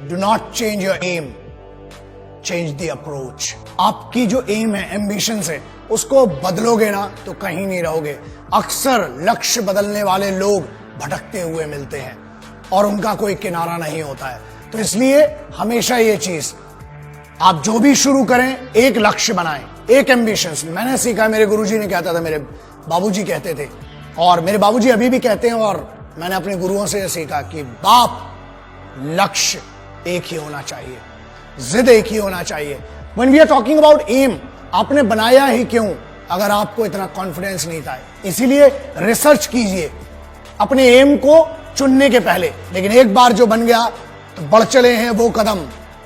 Do not change your aim, change the approach. आपकी जो M है, एम्बिशन है, उसको बदलोगे ना तो कहीं नहीं रहोगे। अक्सर लक्ष्य बदलने वाले लोग भटकते हुए मिलते हैं और उनका कोई किनारा नहीं होता है। तो इसलिए हमेशा ये चीज, आप जो भी शुरू करें एक लक्ष्य बनाएं, एक एम्बिशन। मैंने सीखा, मेरे गुरुजी ने कहता था, मेरे बाबूजी कहते थे, और मेरे बाबूजी अभी भी कहते हैं, और मैंने अपने गुरुओं से सीखा कि बाप, लक्ष्य एक ही होना चाहिए, जिद एक ही होना चाहिए। When we are talking about aim, आपने बनाया ही क्यों अगर आपको इतना कॉन्फिडेंस नहीं था? इसीलिए रिसर्च कीजिए अपने एम को चुनने के पहले। लेकिन एक बार जो बन गया तो बढ़ चले हैं वो कदम,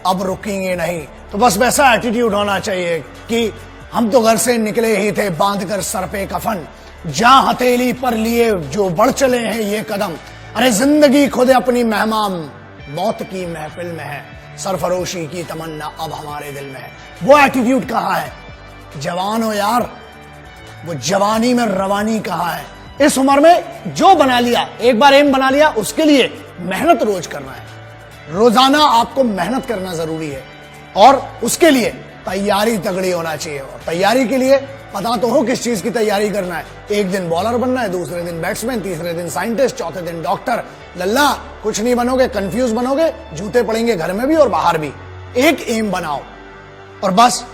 अब रुकेंगे नहीं। तो बस वैसा एटीट्यूड होना चाहिए कि हम तो घर से निकले ही थे बांधकर सर पे कफन, जहां हथेली पर लिए जो बढ़ चले हैं ये कदम। अरे जिंदगी खुद अपनी मेहमान, मौत की महफिल में है, सरफरोशी की तमन्ना अब हमारे दिल में है। वो एटीट्यूड कहाँ है? जवान हो यार, वो जवानी में रवानी कहाँ है? इस उम्र में जो बना लिया, एक बार एम बना लिया, उसके लिए मेहनत रोज करना है। रोजाना आपको मेहनत करना जरूरी है और उसके लिए तैयारी तगड़ी होना चाहिए। और तैयारी के लिए पता तो हो किस चीज की तैयारी करना है। एक दिन बॉलर बनना है, दूसरे दिन बैट्समैन, तीसरे दिन साइंटिस्ट, चौथे दिन डॉक्टर। लल्ला कुछ नहीं बनोगे, कंफ्यूज बनोगे, जूते पड़ेंगे घर में भी और बाहर भी। एक एम बनाओ और बस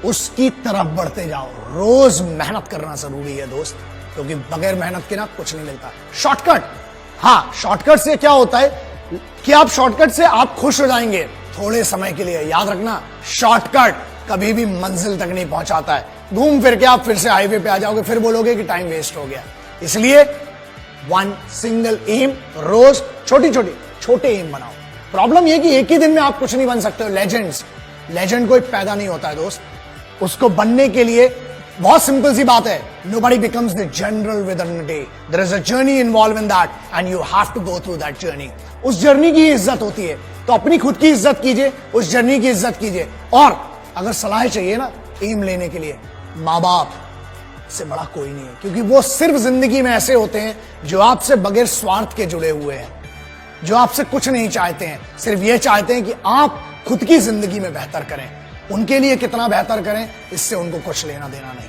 उसकी तरफ बढ़ते जाओ। रोज मेहनत करना जरूरी है दोस्त, क्योंकि बगैर मेहनत के ना कुछ नहीं मिलता। शॉर्टकट, हाँ, शॉर्टकट से क्या होता है कि आप शॉर्टकट से आप खुश हो जाएंगे थोड़े समय के लिए। याद रखना, शॉर्टकट कभी भी मंजिल तक नहीं पहुंचाता है। घूम फिर के आप फिर से हाईवे पे आ जाओगे, फिर बोलोगे कि टाइम वेस्ट हो गया। इसलिए वन सिंगल एम, रोज छोटे एम बनाओ। प्रॉब्लम यह कि एक ही दिन में आप कुछ नहीं बन सकते हो। लेजेंड कोई पैदा नहीं होता है दोस्त, उसको बनने के लिए बहुत सिंपल सी बात है, nobody becomes the general within a day. There is a journey involved in that and you have to go through that journey. उस जर्नी की इज्जत होती है, तो अपनी खुद की इज्जत कीजिए, उस जर्नी की इज्जत कीजिए। और अगर सलाह चाहिए ना एम लेने के लिए, माँ बाप से बड़ा कोई नहीं है, क्योंकि वो सिर्फ जिंदगी में ऐसे होते हैं जो आपसे बगैर स्वार्थ के जुड़े हुए हैं, जो आपसे कुछ नहीं चाहते हैं, सिर्फ ये चाहते हैं कि आप खुद की जिंदगी में बेहतर करें। उनके लिए कितना बेहतर करें, इससे उनको कुछ लेना देना नहीं।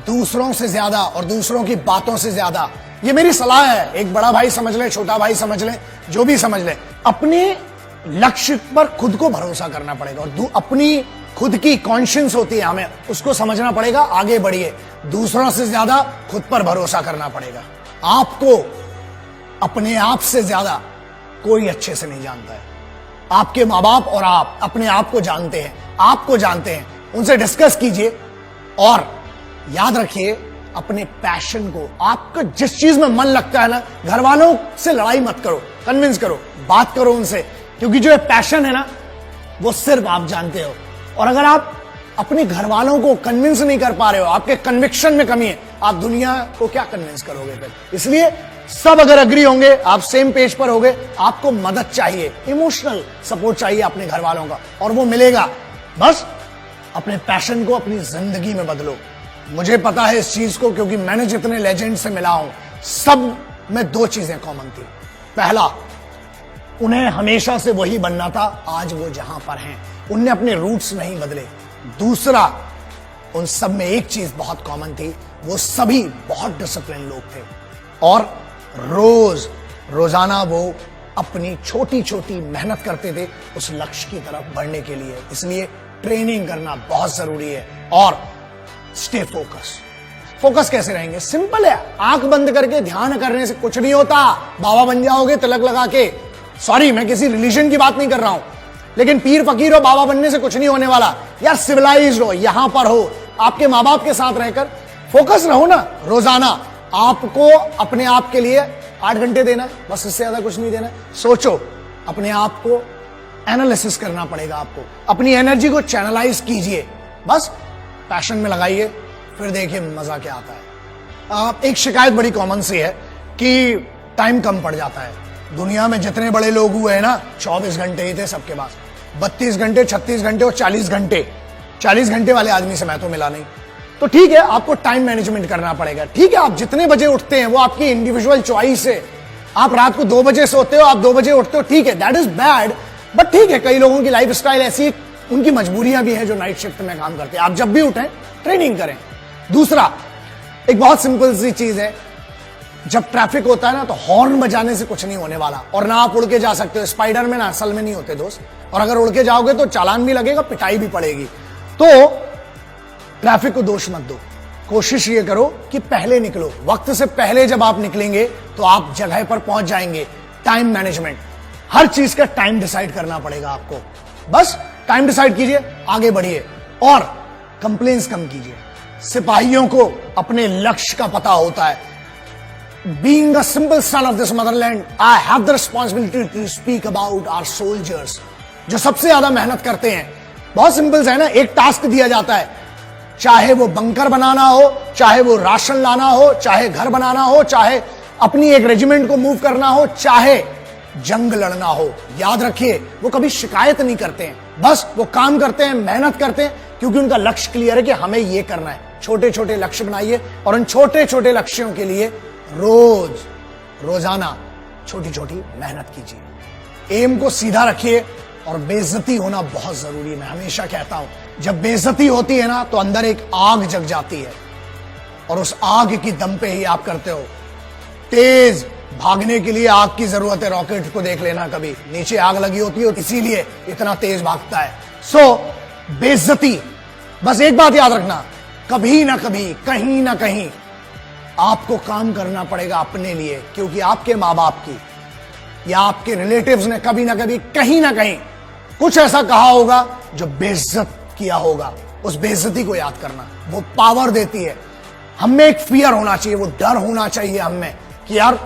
दूसरों से ज्यादा और दूसरों की बातों से ज्यादा, ये मेरी सलाह है, एक बड़ा भाई समझ ले, छोटा भाई समझ ले, जो भी समझ ले, अपने लक्ष्य पर खुद को भरोसा करना पड़ेगा। और अपनी खुद की कॉन्शियंस होती है, हमें उसको समझना पड़ेगा। आगे बढ़िए, दूसरों से ज्यादा खुद पर भरोसा करना पड़ेगा। आपको अपने आप से ज्यादा कोई अच्छे से नहीं जानता है। आपके माँ बाप और आप अपने आप को जानते हैं, आपको जानते हैं। उनसे डिस्कस कीजिए और याद रखिए अपने पैशन को, आपको जिस चीज में मन लगता है ना, घर वालों से लड़ाई मत करो, कन्विंस करो, बात करो उनसे, क्योंकि जो पैशन है ना वो सिर्फ आप जानते हो। और अगर आप अपने घर वालों को कन्विंस नहीं कर पा रहे हो, आपके कन्विक्शन में कमी है, आप दुनिया को क्या कन्विंस करोगे फिर? इसलिए सब अगर अग्री होंगे, आप सेम पेज पर होंगे, आपको मदद चाहिए, इमोशनल सपोर्ट चाहिए अपने घर वालों का, और वो मिलेगा। बस अपने पैशन को अपनी जिंदगी में बदलो। मुझे पता है इस चीज को, क्योंकि मैंने जितने लेजेंड से मिला हूं, सब में दो चीजें कॉमन थी। पहला, उन्हें हमेशा से वही बनना था, आज वो जहां पर हैं, उनने अपने रूट्स नहीं बदले। दूसरा, उन सब में एक चीज बहुत कॉमन थी, वो सभी बहुत डिसिप्लिन लोग थे और रोजाना वो अपनी छोटी छोटी मेहनत करते थे उस लक्ष्य की तरफ बढ़ने के लिए। इसलिए ट्रेनिंग करना बहुत जरूरी है। और स्टे फोकस कैसे रहेंगे? सिंपल है, आंख बंद करके ध्यान करने से कुछ नहीं होता। बाबा बन जाओगे तिलक लगा के। सॉरी, मैं किसी रिलीजन की बात नहीं कर रहा हूं, लेकिन पीर फकीर हो, बाबा बनने से कुछ नहीं होने वाला। यार सिविलाइज्ड हो, यहां पर हो, आपके माँ बाप के साथ रहकर फोकस रहो ना। रोजाना आपको अपने आप के लिए 8 घंटे देना है, बस, इससे ज्यादा कुछ नहीं देना है। सोचो, अपने आप को एनालिसिस करना पड़ेगा, आपको अपनी एनर्जी को चैनलाइज कीजिए, बस पैशन में लगाइए, फिर देखिए मजा क्या आता है। एक शिकायत बड़ी कॉमन सी है कि टाइम कम पड़ जाता है। दुनिया में जितने बड़े लोग हुए हैं ना, 24 घंटे ही थे सबके पास, 32 घंटे, 36 घंटे और 40 घंटे। 40 घंटे वाले आदमी से मैं तो मिला नहीं। तो ठीक है, आपको टाइम मैनेजमेंट करना पड़ेगा। ठीक है, आप जितने बजे उठते हैं वो आपकी इंडिविजुअल चॉइस है। आप रात को 2 बजे सोते हो, आप 2 बजे उठते हो, ठीक है, दैट इज बैड, बट ठीक है, कई लोगों की लाइफ स्टाइल ऐसी, उनकी मजबूरियां भी हैं जो नाइट शिफ्ट में काम करते हैं। आप जब भी उठें ट्रेनिंग करें। दूसरा, एक बहुत सिंपल सी चीज है, जब ट्रैफिक होता है ना तो हॉर्न बजाने से कुछ नहीं होने वाला, और ना आप उड़ के जा सकते हो। स्पाइडर में ना असल में नहीं होते दोस्त, और अगर उड़ के जाओगे तो चालान भी लगेगा, पिटाई भी पड़ेगी। तो ट्रैफिक को दोष मत दो, कोशिश ये करो कि पहले निकलो। वक्त से पहले जब आप निकलेंगे तो आप जगह पर पहुंच जाएंगे। टाइम मैनेजमेंट, हर चीज का टाइम डिसाइड करना पड़ेगा आपको। बस टाइम डिसाइड कीजिए, आगे बढ़िए और कंप्लेंट्स कम कीजिए। सिपाहियों को अपने लक्ष्य का पता होता है। Being a simple son of this motherland, I have the responsibility to speak about our soldiers, जो सबसे ज्यादा मेहनत करते हैं। बहुत सिंपल है ना, एक टास्क दिया जाता है, चाहे वो बंकर बनाना हो, चाहे वो राशन लाना हो, चाहे घर बनाना हो, चाहे अपनी एक रेजिमेंट को मूव करना हो, चाहे जंग लड़ना हो। याद रखिए, वो कभी शिकायत नहीं करते हैं, बस वो काम करते हैं, मेहनत करते हैं, क्योंकि उनका लक्ष्य क्लियर है कि हमें ये करना है। छोटे छोटे लक्ष्य बनाइए और उन छोटे छोटे लक्ष्यों के लिए रोजाना छोटी छोटी मेहनत कीजिए। एम को सीधा रखिए और बेइज्जती होना बहुत जरूरी है। मैं हमेशा कहता हूं, जब बेइज्जती होती है ना तो अंदर एक आग जग जाती है, और उस आग की दम पे ही आप करते हो। तेज भागने के लिए आग की जरूरत है। रॉकेट को देख लेना, कभी नीचे आग लगी होती है, इसीलिए इतना तेज भागता है। सो बेइज्जती, बस एक बात याद रखना, कभी ना कभी, कहीं ना कहीं आपको काम करना पड़ेगा अपने लिए, क्योंकि आपके माँ बाप की या आपके रिलेटिव्स ने कभी ना कभी, कहीं ना कहीं कुछ ऐसा कहा होगा जो बेइज्जत किया होगा। उस बेइज्जती को याद करना, वो पावर देती है। हमें एक फियर होना चाहिए, वो डर होना चाहिए हमें कि यार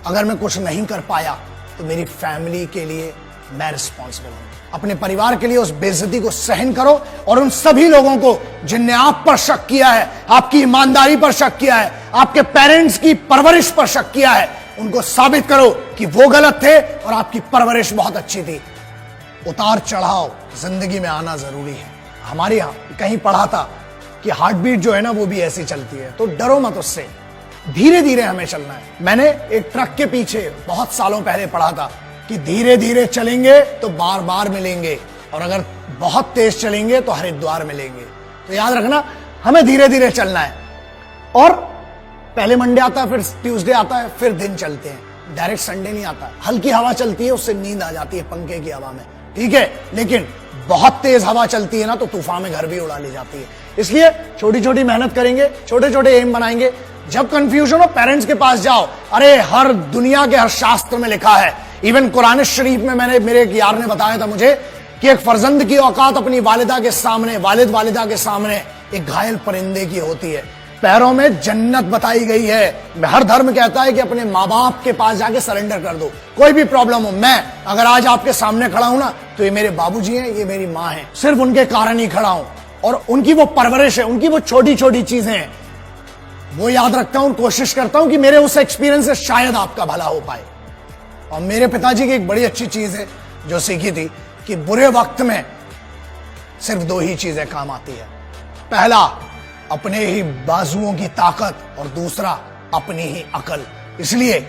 अगर मैं कुछ नहीं कर पाया तो मेरी फैमिली के लिए मैं रिस्पॉन्सिबल हूं। अपने परिवार के लिए उस बेइज्जती को सहन करो, और उन सभी लोगों को जिनने आप पर शक किया है, आपकी ईमानदारी पर शक किया है, आपके पेरेंट्स की परवरिश पर शक किया है, उनको साबित करो कि वो गलत थे और आपकी परवरिश बहुत अच्छी थी। उतार चढ़ाव जिंदगी में आना जरूरी है। हमारे यहां कहीं पढ़ा था कि हार्ट बीट जो है ना वो भी ऐसी चलती है, तो डरो मत उससे, धीरे धीरे हमें चलना है। मैंने एक ट्रक के पीछे बहुत सालों पहले पढ़ा था कि धीरे धीरे चलेंगे तो बार बार मिलेंगे, और अगर बहुत तेज चलेंगे तो हरिद्वार मिलेंगे। तो याद रखना, हमें धीरे धीरे चलना है, और पहले मंडे आता है, फिर ट्यूसडे आता है, फिर दिन चलते हैं। डायरेक्ट संडे नहीं आता। हल्की हवा चलती है, उससे नींद आ जाती है पंखे की हवा में, ठीक है, लेकिन बहुत तेज हवा चलती है ना तो तूफान में घर भी उड़ा ले जाती है। इसलिए छोटी छोटी मेहनत करेंगे, छोटे छोटे एम बनाएंगे। जब कंफ्यूजन हो, पेरेंट्स के पास जाओ। अरे हर दुनिया के हर शास्त्र में लिखा है, इवन कुरान शरीफ में, मेरे एक यार ने बताया था मुझे कि एक फर्जंद की औकात अपनी वालिदा के सामने, वालिदा के सामने एक घायल परिंदे की होती है। पैरों में जन्नत बताई गई है। हर धर्म कहता है कि अपने माँ बाप के पास जाके सरेंडर कर दो, कोई भी प्रॉब्लम हो। मैं अगर आज आपके सामने खड़ा हूं ना तो ये मेरे बाबूजी हैं, ये मेरी माँ है, सिर्फ उनके कारण ही खड़ा हूं, और उनकी वो परवरिश है, उनकी वो छोटी छोटी चीजें हैं, वो याद रखता हूं। कोशिश करता हूं कि मेरे उस एक्सपीरियंस से शायद आपका भला हो पाए। और मेरे पिताजी की एक बड़ी अच्छी चीज है जो सीखी थी कि बुरे वक्त में सिर्फ दो ही चीजें काम आती है। पहला, अपने ही बाजुओं की ताकत, और दूसरा अपनी ही अकल। इसलिए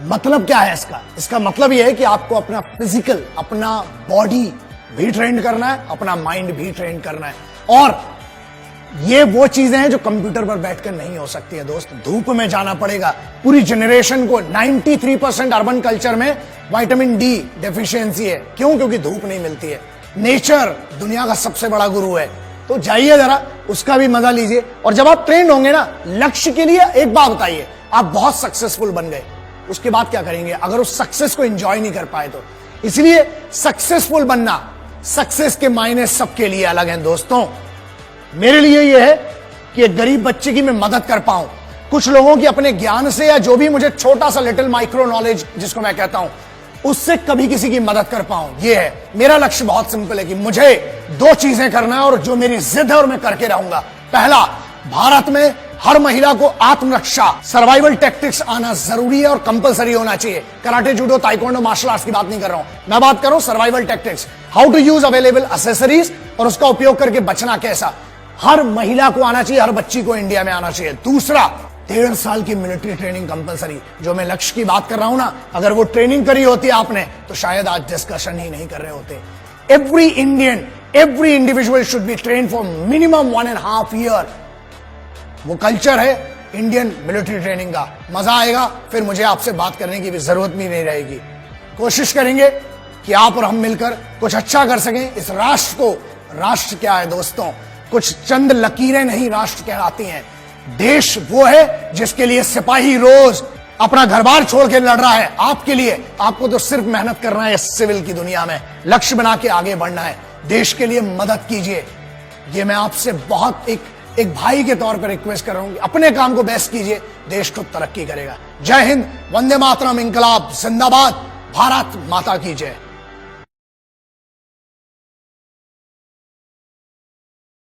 मतलब क्या है इसका मतलब यह है कि आपको अपना फिजिकल, अपना बॉडी भी ट्रेन करना है, अपना माइंड भी ट्रेन करना है, और ये वो चीजें हैं जो कंप्यूटर पर बैठकर नहीं हो सकती है दोस्त। धूप में जाना पड़ेगा। पूरी जनरेशन को 93% अर्बन कल्चर में विटामिन डी डेफिशिएंसी है। क्यों? क्योंकि धूप नहीं मिलती है। नेचर दुनिया का सबसे बड़ा गुरु है, तो जाइए जरा, उसका भी मजा लीजिए। और जब आप ट्रेंड होंगे ना लक्ष्य के लिए, एक बात बताइए, आप बहुत सक्सेसफुल बन गए, उसके बाद क्या करेंगे अगर उस सक्सेस को एंजॉय नहीं कर पाए तो? इसलिए सक्सेसफुल बनना, सक्सेस के मायने सबके लिए अलग हैं दोस्तों। मेरे लिए यह है कि एक गरीब बच्चे की मैं मदद कर पाऊं, कुछ लोगों की अपने ज्ञान से, या जो भी मुझे छोटा सा लिटिल माइक्रो नॉलेज जिसको मैं कहता हूं, उससे कभी किसी की मदद कर पाऊं। यह है मेरा लक्ष्य। बहुत सिंपल है कि मुझे दो चीजें करना है, और जो मेरी जिद है और मैं करके रहूंगा। पहला, भारत में हर महिला को आत्मरक्षा, सर्वाइवल टैक्टिक्स आना जरूरी है और कंपलसरी होना चाहिए। Karate, judo, taekwondo, martial arts की बात नहीं कर रहा हूं, मैं बात कर रहा हूं survival tactics, how to use available accessories, और उसका उपयोग करके बचना कैसा। हर महिला को आना चाहिए, हर बच्ची को इंडिया में आना चाहिए। दूसरा, 1.5 साल की मिलिट्री ट्रेनिंग कंपलसरी। जो मैं लक्ष्य की बात कर रहा हूं ना, अगर वो ट्रेनिंग करी होती आपने तो शायद आज डिस्कशन ही नहीं कर रहे होते। Every Indian, every individual should be train for minimum 1.5 year. वो कल्चर है इंडियन मिलिट्री ट्रेनिंग का। मजा आएगा, फिर मुझे आपसे बात करने की भी जरूरत भी नहीं रहेगी। कोशिश करेंगे कि आप और हम मिलकर कुछ अच्छा कर सकें इस राष्ट्र को। राष्ट्र क्या है दोस्तों, कुछ चंद लकीरें नहीं राष्ट्र कहलाती हैं। देश वो है जिसके लिए सिपाही रोज अपना घर बार छोड़ के लड़ रहा है आपके लिए। आपको तो सिर्फ मेहनत करना है इस सिविल की दुनिया में, लक्ष्य बना के आगे बढ़ना है। देश के लिए मदद कीजिए, ये मैं आपसे बहुत एक भाई के तौर पर रिक्वेस्ट कर रहा हूं। अपने काम को बेस्ट कीजिए, देश खुद तरक्की करेगा। जय हिंद, वंदे मातरम, इंकलाब जिंदाबाद, भारत माता की जय।